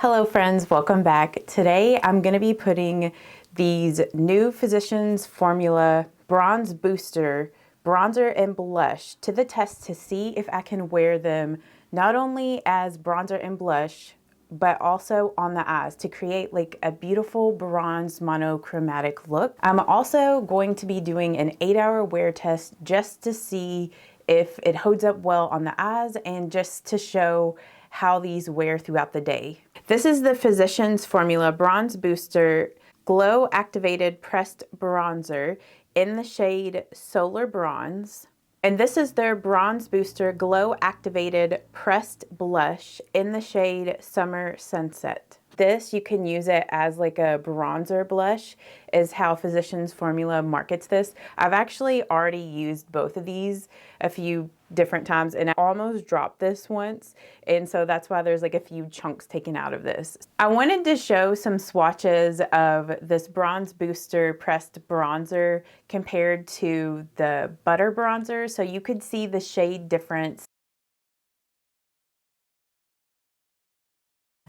Hello friends, welcome back. Today I'm going to be putting these new Physicians Formula Bronze Booster Bronzer and Blush to the test to see if I can wear them not only as bronzer and blush, but also on the eyes to create like a beautiful bronze monochromatic look. I'm also going to be doing an 8-hour wear test just to see if it holds up well on the eyes and just to show how these wear throughout the day. This is the Physicians Formula Bronze Booster Glow Activated Pressed Bronzer in the shade Solar Bronze. And this is their Bronze Booster Glow Activated Pressed Blush in the shade Summer Sunset. This, you can use it as like a bronzer blush, is how Physicians Formula markets this. I've actually already used both of these a few different times and I almost dropped this once, and so that's why there's like a few chunks taken out of this. I wanted to show some swatches of this Bronze Booster pressed bronzer compared to the butter bronzer so you could see the shade difference.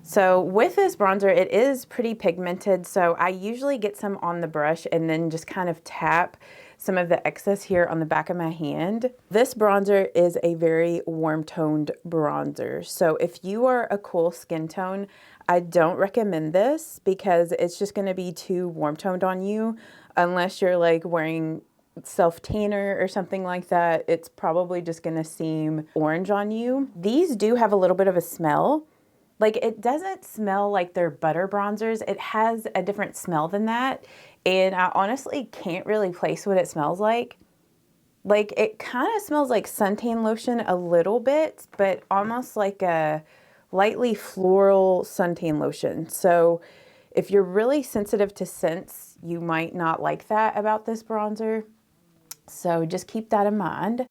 So with this bronzer, it is pretty pigmented, so I usually get some on the brush and then just kind of tap some of the excess here on the back of my hand. This bronzer is a very warm toned bronzer. So if you are a cool skin tone, I don't recommend this because it's just gonna be too warm toned on you unless you're like wearing self tanner or something like that. It's probably just gonna seem orange on you. These do have a little bit of a smell. Like, it doesn't smell like they're butter bronzers. It has a different smell than that. And I honestly can't really place what it smells like. Like, it kind of smells like suntan lotion a little bit, but almost like a lightly floral suntan lotion. So if you're really sensitive to scents, you might not like that about this bronzer. So just keep that in mind.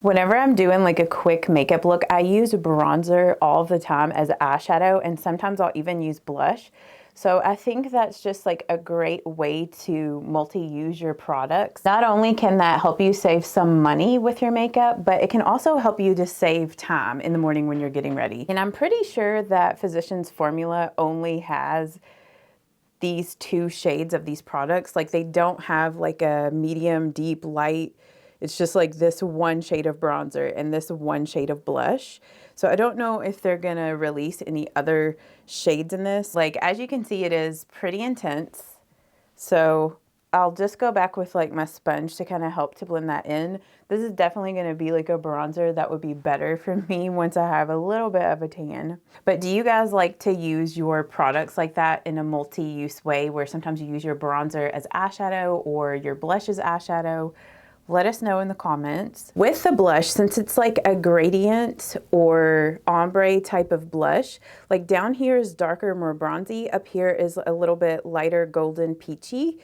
Whenever I'm doing like a quick makeup look, I use bronzer all the time as eyeshadow, and sometimes I'll even use blush. So I think that's just like a great way to multi-use your products. Not only can that help you save some money with your makeup, but it can also help you to save time in the morning when you're getting ready. And I'm pretty sure that Physicians Formula only has these two shades of these products. Like, they don't have like a medium, deep, light. It's just like this one shade of bronzer and this one shade of blush. So I don't know if they're gonna release any other shades in this. Like, as you can see, it is pretty intense. So I'll just go back with like my sponge to kind of help to blend that in. This is definitely going to be like a bronzer that would be better for me once I have a little bit of a tan. But do you guys like to use your products like that in a multi-use way where sometimes you use your bronzer as eyeshadow or your blush as eyeshadow? Let us know in the comments. With the blush, since it's like a gradient or ombre type of blush, like down here is darker, more bronzy, up here is a little bit lighter golden peachy.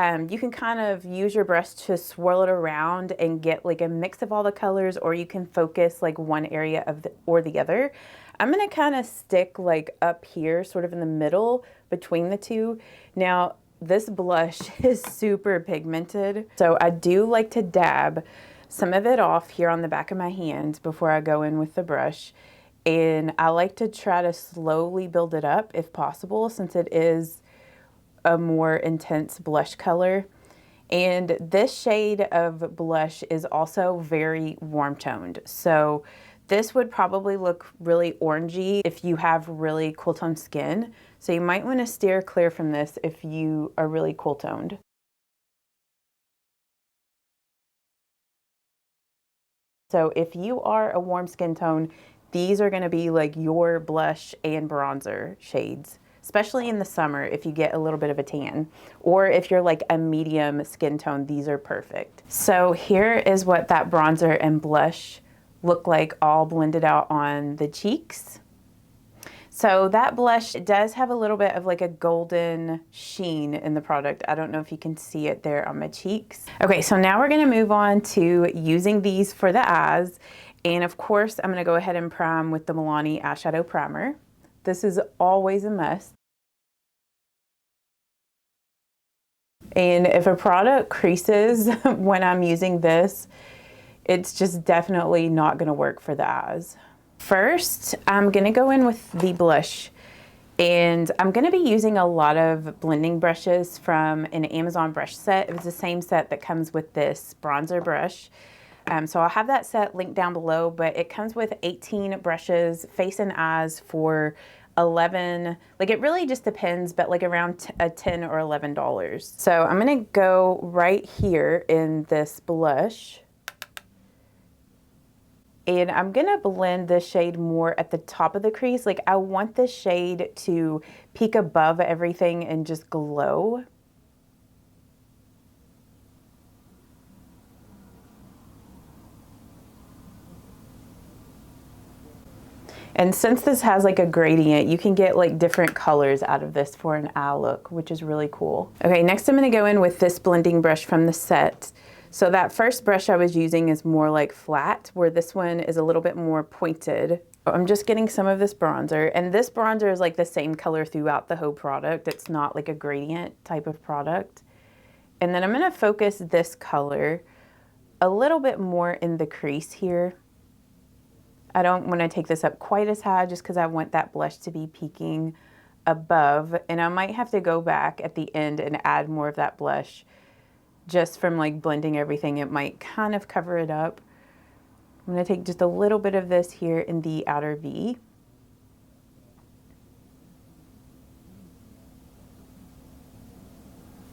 You can kind of use your brush to swirl it around and get like a mix of all the colors, or you can focus like one area of the other. I'm gonna kind of stick like up here, sort of in the middle between the two. Now, this blush is super pigmented, so I do like to dab some of it off here on the back of my hand before I go in with the brush. And I like to try to slowly build it up if possible, since it is a more intense blush color. And this shade of blush is also very warm toned. So this would probably look really orangey if you have really cool toned skin. So you might want to steer clear from this if you are really cool toned. So if you are a warm skin tone, these are going to be like your blush and bronzer shades, especially in the summer if you get a little bit of a tan, or if you're like a medium skin tone, these are perfect. So here is what that bronzer and blush look like all blended out on the cheeks. So that blush does have a little bit of like a golden sheen in the product. I don't know if you can see it there on my cheeks. Okay, so now we're gonna move on to using these for the eyes. And of course, I'm gonna go ahead and prime with the Milani eyeshadow primer. This is always a must. And if a product creases when I'm using this, it's just definitely not gonna work for the eyes. First, I'm gonna go in with the blush, and I'm gonna be using a lot of blending brushes from an Amazon brush set. It was the same set that comes with this bronzer brush. So I'll have that set linked down below, but it comes with 18 brushes, face and eyes for 11, like it really just depends, but like around $10 or $11. So I'm gonna go right here in this blush, and I'm gonna blend this shade more at the top of the crease. Like I want this shade to peek above everything and just glow. And since this has like a gradient, you can get like different colors out of this for an eye look, which is really cool. Okay, next I'm gonna go in with this blending brush from the set. So that first brush I was using is more like flat, where this one is a little bit more pointed. I'm just getting some of this bronzer, and this bronzer is like the same color throughout the whole product. It's not like a gradient type of product. And then I'm gonna focus this color a little bit more in the crease here. I don't want to take this up quite as high just because I want that blush to be peeking above, and I might have to go back at the end and add more of that blush just from like blending everything. It might kind of cover it up. I'm going to take just a little bit of this here in the outer V.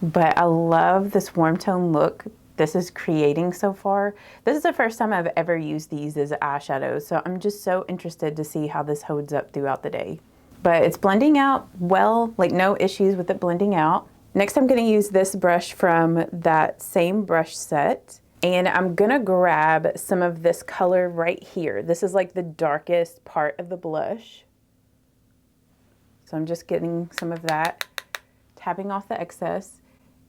But I love this warm tone look this is creating so far. This is the first time I've ever used these as eyeshadows, so I'm just so interested to see how this holds up throughout the day. But it's blending out well, like no issues with it blending out. Next, I'm gonna use this brush from that same brush set, and I'm gonna grab some of this color right here. This is like the darkest part of the blush. So I'm just getting some of that, tapping off the excess.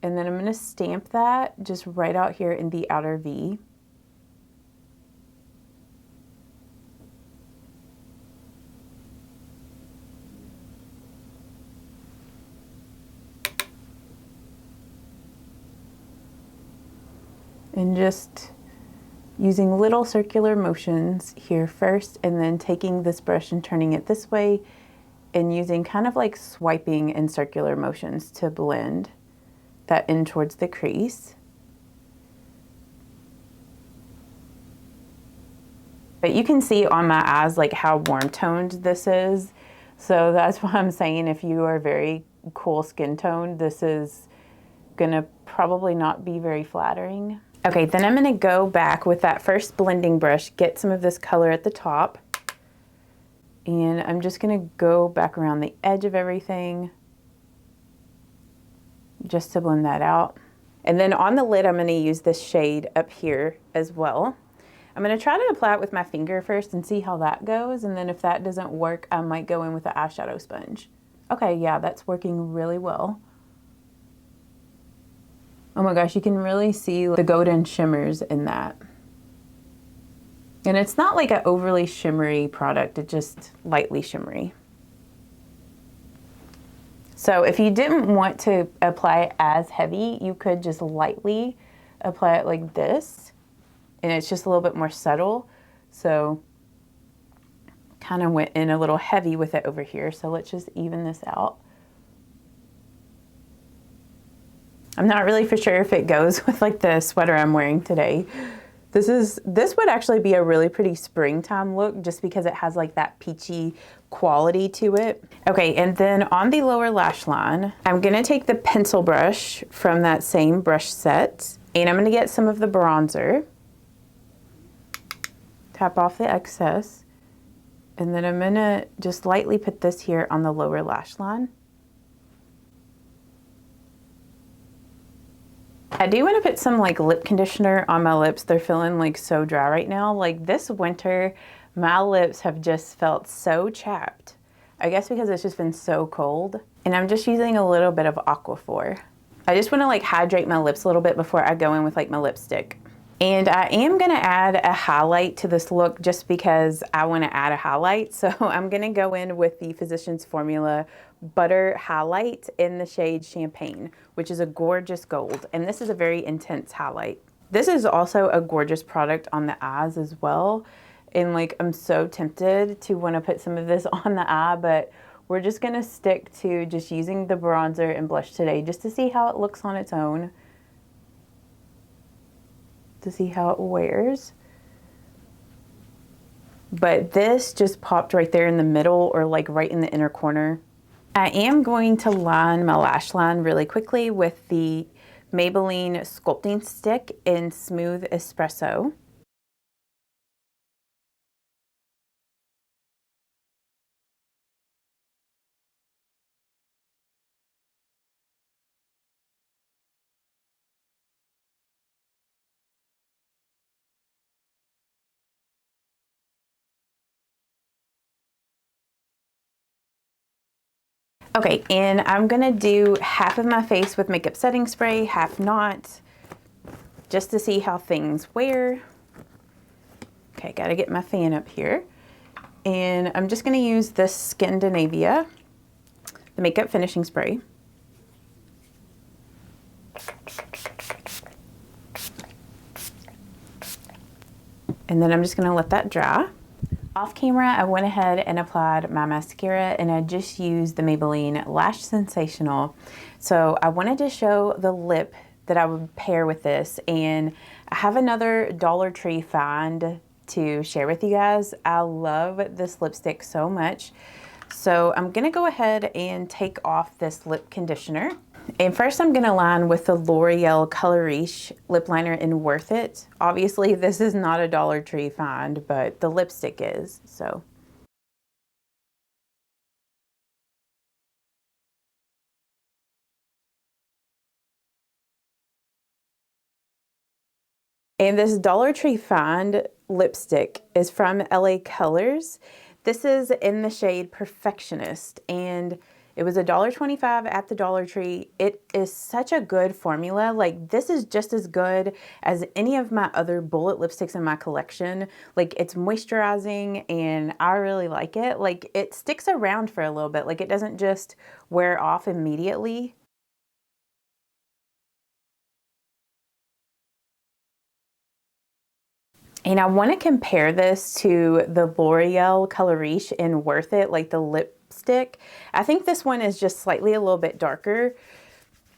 And then I'm gonna stamp that just right out here in the outer V. And just using little circular motions here first, and then taking this brush and turning it this way, and using kind of like swiping and circular motions to blend that in towards the crease. But you can see on my eyes like how warm toned this is. So that's why I'm saying if you are very cool skin tone, this is gonna probably not be very flattering. Okay, then I'm gonna go back with that first blending brush, get some of this color at the top, and I'm just gonna go back around the edge of everything just to blend that out. And then on the lid, I'm gonna use this shade up here as well. I'm gonna try to apply it with my finger first and see how that goes. And then if that doesn't work, I might go in with the eyeshadow sponge. Okay, yeah, that's working really well. Oh my gosh, you can really see the golden shimmers in that. And it's not like an overly shimmery product, it's just lightly shimmery. So if you didn't want to apply it as heavy, you could just lightly apply it like this, and it's just a little bit more subtle. So kind of went in a little heavy with it over here. So let's just even this out. I'm not really for sure if it goes with like the sweater I'm wearing today. This would actually be a really pretty springtime look just because it has like that peachy quality to it. Okay, and then on the lower lash line, I'm gonna take the pencil brush from that same brush set, and I'm gonna get some of the bronzer, tap off the excess, and then I'm gonna just lightly put this here on the lower lash line. I do want to put some like lip conditioner on my lips. They're feeling like so dry right now. Like this winter, my lips have just felt so chapped. I guess because it's just been so cold. And I'm just using a little bit of Aquaphor. I just want to like hydrate my lips a little bit before I go in with like my lipstick. And I am going to add a highlight to this look just because I want to add a highlight. So I'm going to go in with the Physicians Formula Butter Highlight in the shade Champagne, which is a gorgeous gold. And this is a very intense highlight. This is also a gorgeous product on the eyes as well. And like, I'm so tempted to want to put some of this on the eye, but we're just going to stick to just using the bronzer and blush today just to see how it looks on its own, to see how it wears. But this just popped right there in the middle, or like right in the inner corner. I am going to line my lash line really quickly with the Maybelline Sculpting Stick in Smooth Espresso. Okay, and I'm gonna do half of my face with makeup setting spray, half not, just to see how things wear. Okay, gotta get my fan up here. And I'm just gonna use this Scandinavia, the makeup finishing spray. And then I'm just gonna let that dry. Off camera, I went ahead and applied my mascara, and I just used the Maybelline Lash Sensational. So I wanted to show the lip that I would pair with this, and I have another Dollar Tree find to share with you guys. I love this lipstick so much. So I'm gonna go ahead and take off this lip conditioner. And first I'm gonna line with the L'Oreal Color Riche lip liner in Worth It. Obviously this is not a Dollar Tree find, but the lipstick is, so. And this Dollar Tree find lipstick is from LA Colors. This is in the shade Perfectionist, and it was $1.25 at the Dollar Tree. It is such a good formula. Like, this is just as good as any of my other bullet lipsticks in my collection. Like, it's moisturizing and I really like it. Like, it sticks around for a little bit. Like, it doesn't just wear off immediately. And I want to compare this to the L'Oreal Color Riche in Worth It, like the lipstick. I think this one is just slightly a little bit darker.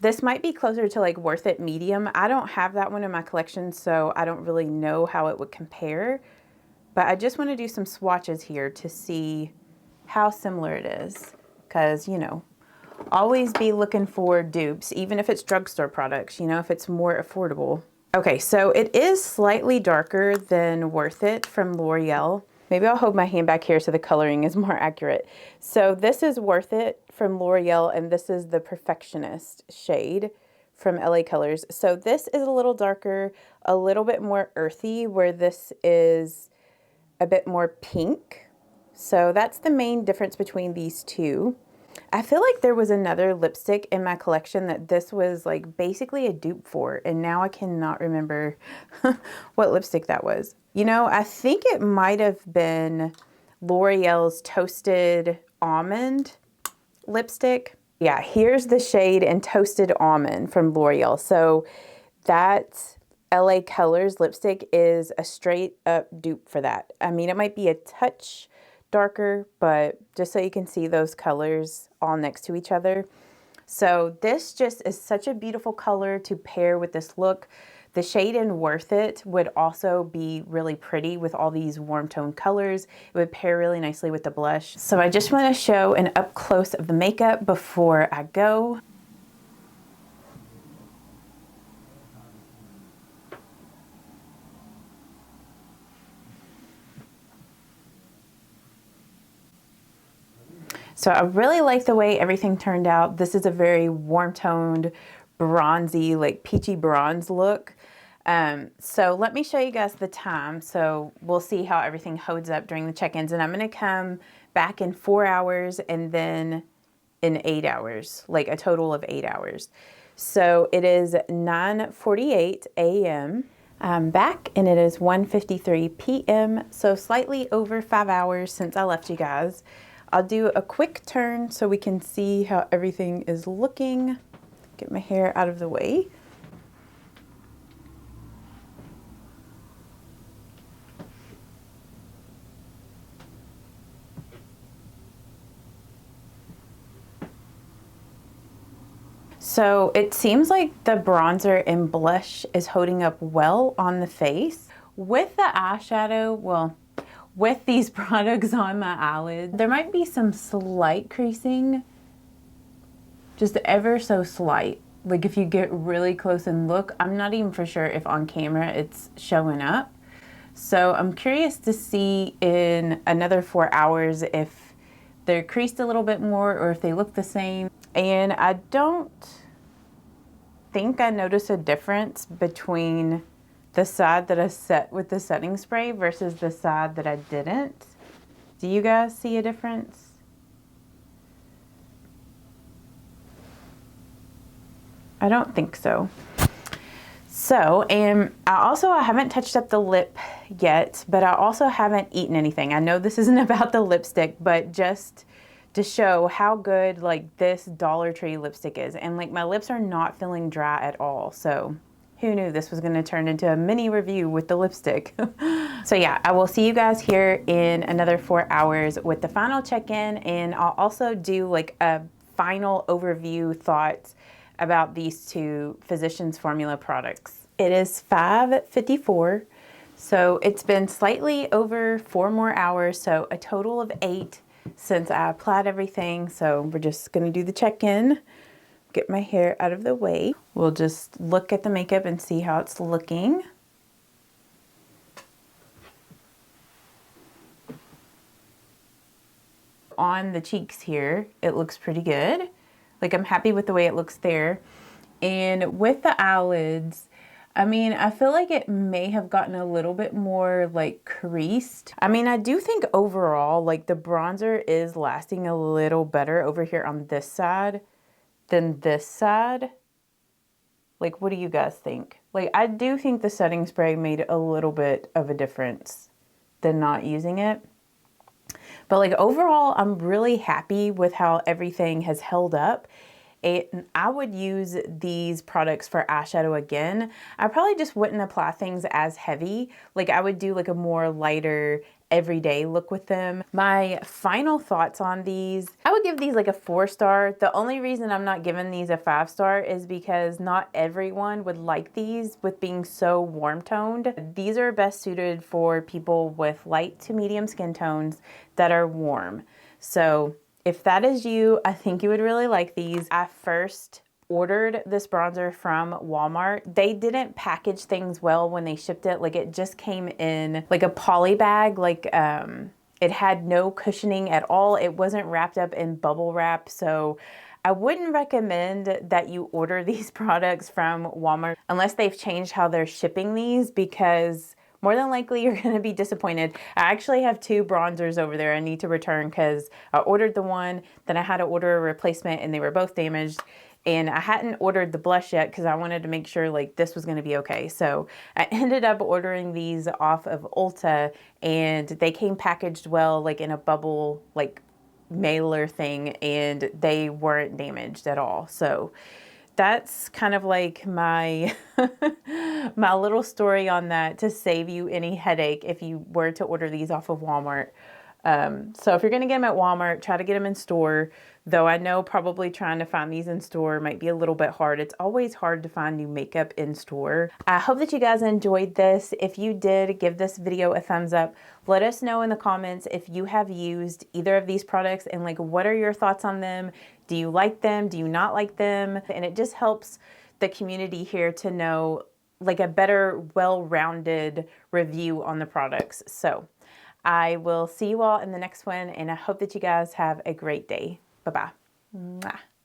This might be closer to like Worth It medium. I don't have that one in my collection, so I don't really know how it would compare. But I just want to do some swatches here to see how similar it is. Because, you know, always be looking for dupes, even if it's drugstore products, you know, if it's more affordable. Okay, so it is slightly darker than Worth It from L'Oreal. Maybe I'll hold my hand back here so the coloring is more accurate. So this is Worth It from L'Oreal, and this is the Perfectionist shade from LA Colors. So this is a little darker, a little bit more earthy, where this is a bit more pink. So that's the main difference between these two. I feel like there was another lipstick in my collection that this was like basically a dupe for, and now I cannot remember what lipstick that was. You know, I think it might have been L'Oreal's Toasted Almond lipstick. Yeah, here's the shade in Toasted Almond from L'Oreal. So that LA Colors lipstick is a straight up dupe for that. I mean, it might be a touch darker, but just so you can see those colors all next to each other. So this just is such a beautiful color to pair with this look. The shade in Worth It would also be really pretty with all these warm tone colors. It would pair really nicely with the blush. So I just want to show an up close of the makeup before I go. So I really like the way everything turned out. This is a very warm toned, bronzy, like peachy bronze look. So let me show you guys the time. So we'll see how everything holds up during the check-ins. And I'm gonna come back in 4 hours and then in 8 hours, like a total of 8 hours. So it is 9:48 a.m. I'm back and it is 1:53 p.m. So slightly over 5 hours since I left you guys. I'll do a quick turn so we can see how everything is looking. Get my hair out of the way. So it seems like the bronzer and blush is holding up well on the face. With the eyeshadow, well, with these products on my eyelids, there might be some slight creasing, just ever so slight. Like if you get really close and look, I'm not even for sure if on camera it's showing up. So I'm curious to see in another 4 hours if they're creased a little bit more or if they look the same. And I don't think I notice a difference between the side that I set with the setting spray versus the side that I didn't. Do you guys see a difference? I don't think so. So, and I haven't touched up the lip yet, but I also haven't eaten anything. I know this isn't about the lipstick, but just to show how good like this Dollar Tree lipstick is. And like my lips are not feeling dry at all. So who knew this was gonna turn into a mini review with the lipstick? So yeah, I will see you guys here in another 4 hours with the final check-in, and I'll also do like a final overview thoughts about these two Physicians Formula products. It is 5:54, so it's been slightly over 4 more hours, so a total of 8 since I applied everything. So we're just gonna do the check-in, get my hair out of the way. We'll just look at the makeup and see how it's looking. On the cheeks here, it looks pretty good. Like I'm happy with the way it looks there. And with the eyelids, I mean, I feel like it may have gotten a little bit more like creased. I mean, I do think overall, like the bronzer is lasting a little better over here on this side than this side. Like, what do you guys think? Like, I do think the setting spray made a little bit of a difference than not using it. But like overall, I'm really happy with how everything has held up. And I would use these products for eyeshadow again. I probably just wouldn't apply things as heavy. Like I would do like a more lighter everyday look with them. My final thoughts on these, I would give these like a 4-star. The only reason I'm not giving these a 5-star is because not everyone would like these with being so warm toned. These are best suited for people with light to medium skin tones that are warm. So if that is you, I think you would really like these. I first ordered this bronzer from Walmart. They didn't package things well when they shipped it. Like it just came in like a poly bag, like it had no cushioning at all. It wasn't wrapped up in bubble wrap. So I wouldn't recommend that you order these products from Walmart unless they've changed how they're shipping these, because more than likely you're going to be disappointed. I actually have 2 bronzers over there I need to return because I ordered the one, then I had to order a replacement and they were both damaged. And I hadn't ordered the blush yet because I wanted to make sure like this was going to be okay. So I ended up ordering these off of Ulta, and they came packaged well, like in a bubble like mailer thing, and they weren't damaged at all. So that's kind of like my my little story on that, to save you any headache if you were to order these off of Walmart. So if you're going to get them at Walmart, try to get them in store. Though I know probably trying to find these in store might be a little bit hard. It's always hard to find new makeup in store. I hope that you guys enjoyed this. If you did, give this video a thumbs up. Let us know in the comments if you have used either of these products and like what are your thoughts on them? Do you like them? Do you not like them? And it just helps the community here to know like a better, well-rounded review on the products. So I will see you all in the next one, and I hope that you guys have a great day. Bye-bye.